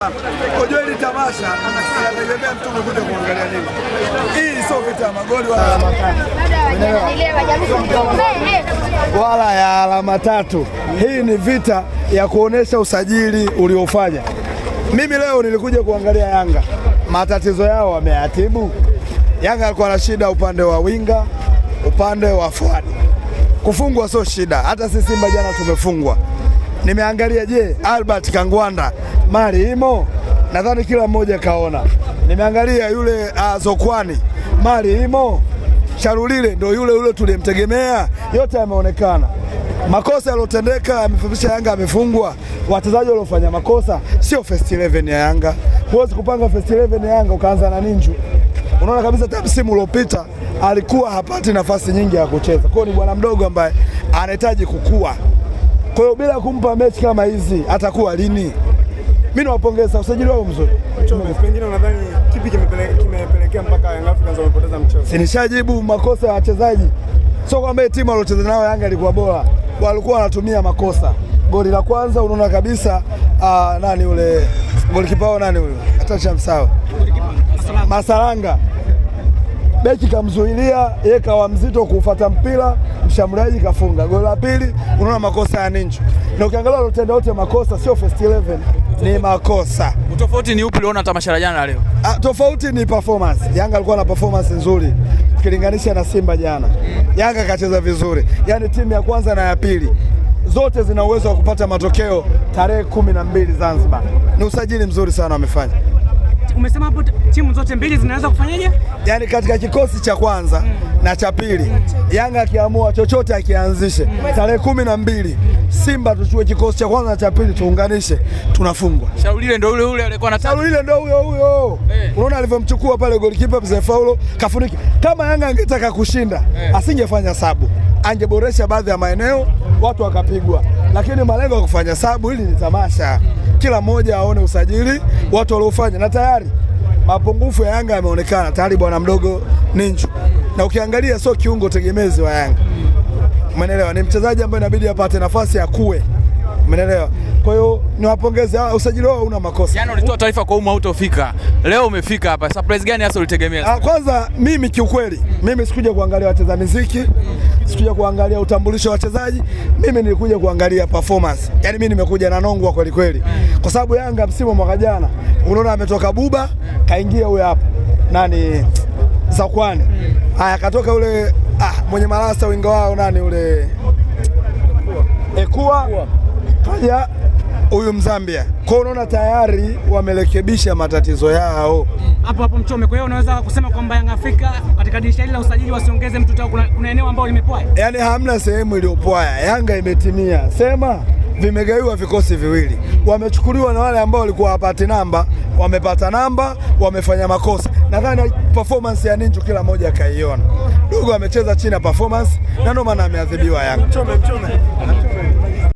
Unajua hili tamasha inategemea mtu umekuja kuangalia nini. Hii sio vita ya magoli wala ya alama tatu. Hii ni vita ya kuonesha usajili uliofanya. Mimi leo nilikuja kuangalia Yanga. Matatizo yao wameyatibu. Yanga alikuwa na shida upande wa winga, upande wa forward. Kufungwa sio shida. Hata sisi Simba jana tumefungwa. Nimeangalia Albert Kangwanda mali imo, nadhani kila mmoja kaona. Nimeangalia yule Zokwani mali imo, Sharulile ndo yule tulimtegemea, yote yameonekana. Makosa yalotendeka yamefundisha Yanga amefungwa. Wachezaji waliofanya makosa sio first 11 ya Yanga. Huwezi kupanga first 11 ya Yanga ukaanza na Ninju. Unaona kabisa hata msimu uliopita alikuwa hapati nafasi nyingi ya kucheza. Kwa hiyo ni bwana mdogo ambaye anahitaji kukua. Kwa hiyo bila kumpa mechi kama hizi atakuwa lini? Mimi nawapongeza usajili wao mzuri. Pengine unadhani kipi kimepelekea mpaka Yanga Africans wamepoteza mchezo? Sinishajibu makosa ya wachezaji. Sio kwamba timu waliocheza nao Yanga ilikuwa bora. Walikuwa wanatumia makosa. Goli la kwanza unaona kabisa nani ule golikipa nani huyo? Atacha msao. Masalanga. Beki kamzuilia, yeye kawa mzito kufuata mpira, mshambuliaji kafunga. Goli la pili unaona makosa ya Ninju. Na ukiangalia walitenda wote makosa, sio first 11, ni makosa. Utofauti ni upi uliona tamasha la jana leo? Tofauti ni performance. Yanga alikuwa na performance nzuri ukilinganisha na Simba jana. Yanga kacheza vizuri. Yaani timu ya kwanza na ya pili zote zina uwezo wa kupata matokeo tarehe 12 Zanzibar. Ni usajili mzuri sana wamefanya. Umesema hapo timu zote mbili zinaweza kufanyaje? Yaani katika kikosi cha kwanza na cha pili Yanga akiamua chochote akianzishe tarehe 12 Simba tuchukue kikosi cha kwanza na cha pili tuunganishe, tunafungwa. Sharulile ndio yule alikuwa anataka. Sharulile ndio huyo. Unaona alivyomchukua pale golikipa Mzee Faulo kafuniki. Kama Yanga angetaka kushinda asingefanya sabu. Angeboresha baadhi ya maeneo watu wakapigwa. Lakini malengo ya kufanya sabu hili ni tamasha. Kila mmoja aone usajili watu waliofanya, na tayari mapungufu ya Yanga yameonekana tayari. Bwana mdogo Ninju, na ukiangalia sio kiungo tegemezi wa Yanga, umeelewa? Ni mchezaji ambaye inabidi apate nafasi ya kuwe, umeelewa? Kwa hiyo niwapongeze, usajili wao una makosa. Jana ulitoa taarifa kwa umma hutofika, leo umefika hapa. Surprise gani hasa ulitegemea? Kwanza mimi kiukweli, mimi sikuja kuangalia wacheza muziki, sikuja kuangalia utambulisho wa wachezaji, mimi nilikuja kuangalia performance. Yaani mimi nimekuja na nongwa kweli kweli. Kwa sababu Yanga msimu mwaka jana, unaona ametoka Buba, kaingia huyo hapa. Nani? Zakwani. Haya katoka ule mwenye malasta winga wao nani ule? Ekua. Kaja huyu Mzambia. Kwa unaona tayari wamerekebisha matatizo yao. Hapo Mchome, kwa hiyo unaweza kusema kwamba Yanga Afrika katika dirisha hili la usajili wasiongeze mtu, kuna eneo ambalo limepoa. Yaani hamna sehemu iliyopoa. Yanga imetimia. Sema vimegaiwa vikosi viwili. Wamechukuliwa na wale ambao walikuwa hapati namba, wamepata namba, wamefanya makosa. Nadhani performance ya Ninju kila mmoja kaiona. Dogo amecheza chini ya performance na ndio maana ameadhibiwa Yanga. Mchome.